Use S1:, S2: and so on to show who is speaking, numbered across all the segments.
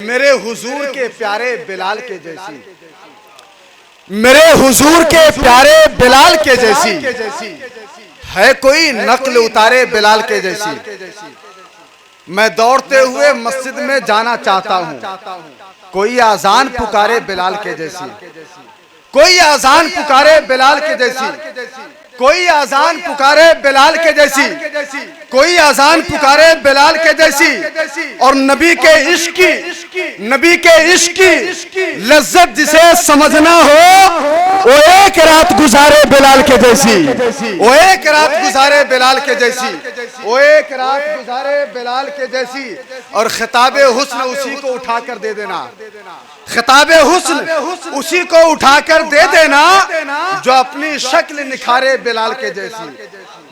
S1: मेरे हुजूर के प्यारे बिलाल के जैसी, मेरे हुजूर के प्यारे बिलाल के जैसी है कोई नक्ल उतारे बिलाल के जैसी। मैं दौड़ते हुए मस्जिद में जाना चाहता हूँ, कोई आजान पुकारे बिलाल के जैसी, कोई आजान पुकारे बिलाल के जैसी, कोई आजान पुकारे बिलाल के जैसी, कोई आजान पुकारे बिलाल के जैसी। और नबी के इश्क की, नबी के इश्क की लज्जत जिसे समझना हो वो एक रात गुजारे बिलाल के जैसी, वो एक रात गुजारे बिलाल के जैसी, वो एक रात गुजारे बिलाल के जैसी। और खिताबे हुस्न उसी को उठाकर दे देना, खिताबे हुस्न उसी को उठाकर दे देना जो अपनी शक्ल निखारे बिलाल के जैसी,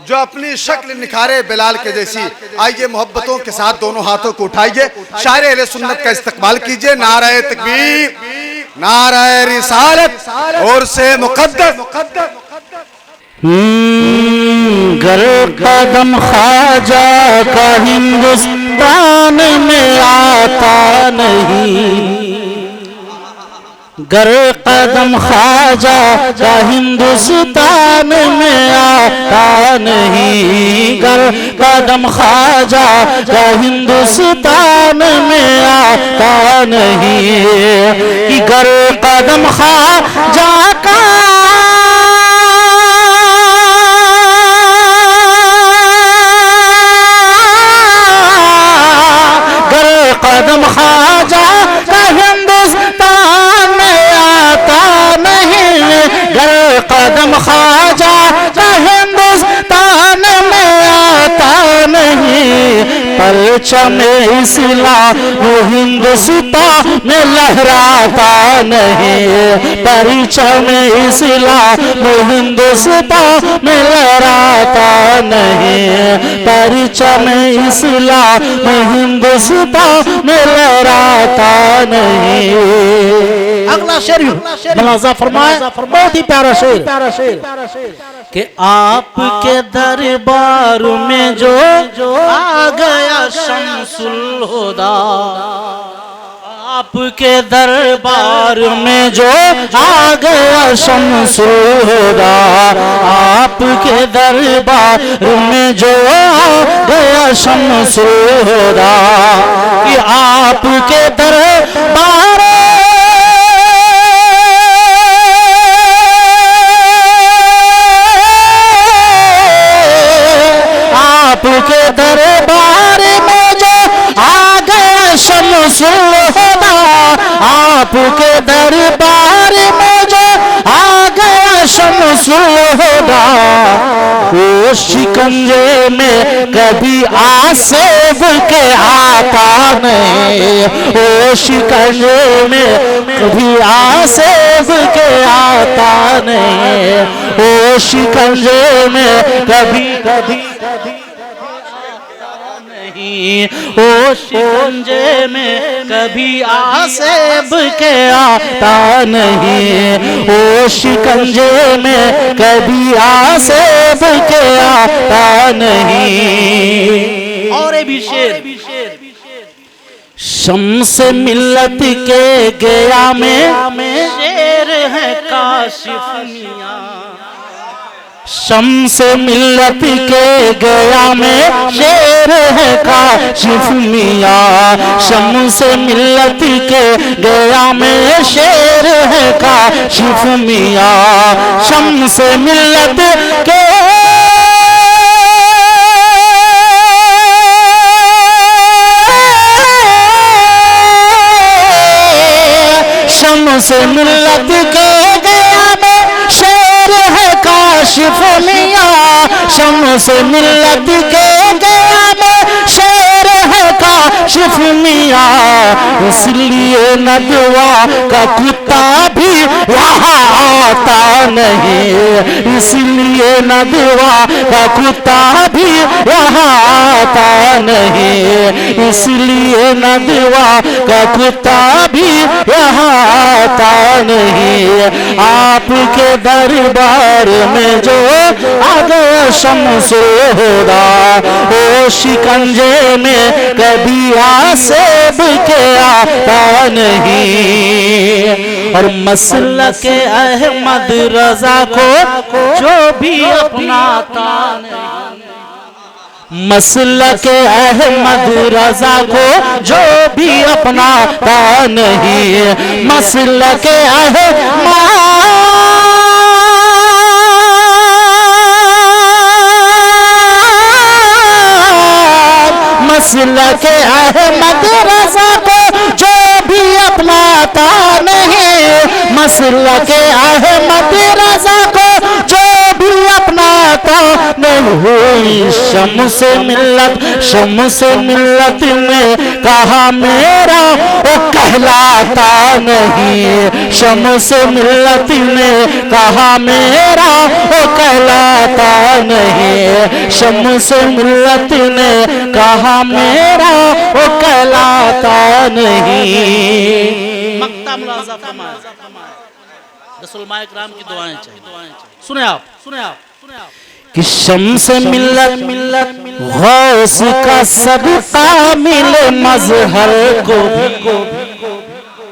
S1: जो अपनी शक्ल निखारे बिलाल के जैसी। आइए मोहब्बतों के साथ दोनों हाथों को उठाइए, शायर अहले सुन्नत का इस्तकबाल कीजिए। नाराए तकबीर, नाराए रिसालत और से मुक़द्दस।
S2: गर कदम ख्वाजा का हिंदुस्तान में आता नहीं, गर कदम ख्वाजा का हिंदुस्तान में आता नहीं, गर कदम ख्वाजा का हिंदुस्तान में आता नहीं, कि गर कदम ख्वाजा का कदम ख्वाजा का हिंदुस्तान में आता नहीं, गर कदम ख्वाजा का हिंदुस्तान में आता नहीं, परचम इस्लाम वो हिंदुस्तान में लहराता नहीं, परचम इस्लाम वो हिंदुस्तान में लहराता नहीं, परचम इस्लाम वो हिंदुस्तान में लहराता नहीं। अगला शेर मुलाजा फरमाए, बहुत ही प्यारा शेर कि आपके दरबार में जो आ गया शम्सुल हुदा, आपके दरबार में जो आ गया शम्सुल हुदा, आपके दरबार में जो आ गया शम्सुल हुदा, कि आपके दरबार आपके दरबार में जो आ गया शम्सुल हुदा, आपके दरबार में जो आ गया शम्सुल हुदा, वो शिकंजे में कभी आसेब के आता नहीं, वो शिकंजे में कभी आसेब के आता नहीं, वो शिकंजे में कभी कभी ओ शिकंजे में कभी आसेब के आता नहीं, ओ शिकंजे में कभी आसेब के आता नहीं। और ये भी शेर, शम्स मिल्लत के गया में शेर है काशिफ मियां, शम्स मिल्लत के गया में शेर है काशिफ मियां, शम्स मिल्लत के गया में शेर है काशिफ मियां, शम्स मिल्लत के शम्स मिल्लत के गया में शेर है काशिफ मियां, शम्स मिल्लत के गया में शेर है काशिफ मियां, इसलिए नदवा का कुत्ता भी यहाँ आता नहीं, इसलिए नदवा का कुत्ता भी यहाँ आता नहीं, इसलिए नदवा का कुत्ता भी यहाँ आता नहीं, आपके दरबार में जो आ गया शम्सुल हुदा, ओ शिकंजे में कभी आसेब के आता नहीं। और मसलक अहमद रजा को जो भी अपनाता नहीं, मसलक अहमद रजा को जो भी अपनाता नहीं, मसलक मसलक अहमद रजा को जो भी अपनाता नहीं, मसलक अहमद रजा को जो भी अपनाता नहीं। शम्स मिल्लत में कहा मेरा वो कहलाता नहीं, शम्स मिल्लत में कहा मेरा वो कहलाता नहीं, शम्स मिल्लत ने कहा मेरा वो कहलाता नहीं। मक्ता मुलाज़ा फरमाया, रसूलुल्लाह इकराम की दुआएं चाहिए। सुने आप कि शम्स मिल्लत गौस का सदका मिले मजहर को भी,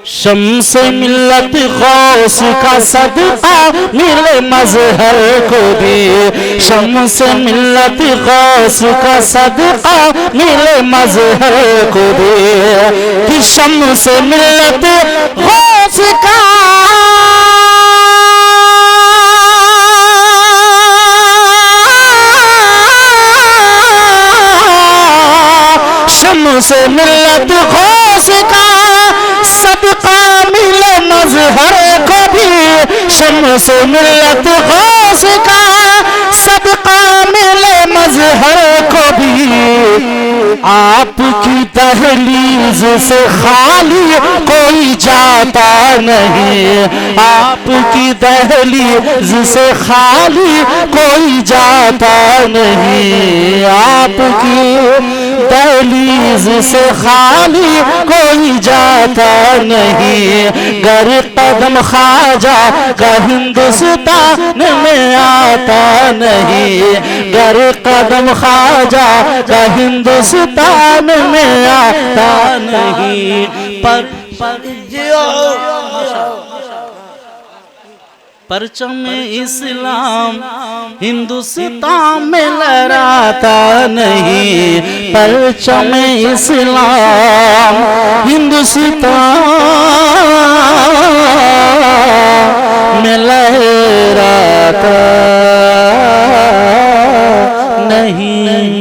S2: शम्स मिल्लत गौस का सदका मिले मजहर को भी, शम्स मिल्लत गौस का सदका मिले मजहर को भी। कि शम्स मिल्लत गौस का शम्स मिल्लत गौस का सदका मिले मजहर को भी, शम्स मिल्लत गौस का सदका मिले मजहर को भी। आपकी दहलीज से खाली कोई जाता नहीं, आपकी दहलीज से खाली कोई जाता नहीं, आपकी दहलीज से खाली कोई जाता नहीं। गर कदम ख्वाजा का हिंदुस्तान में आता नहीं, गर कदम ख्वाजा का हिंदुस्तान में आता नहीं। पर परचम इस्लाम हिंदुस्तान में लहराता नहीं, परचम इस्लाम हिंदुस्तान में लहराता नहीं।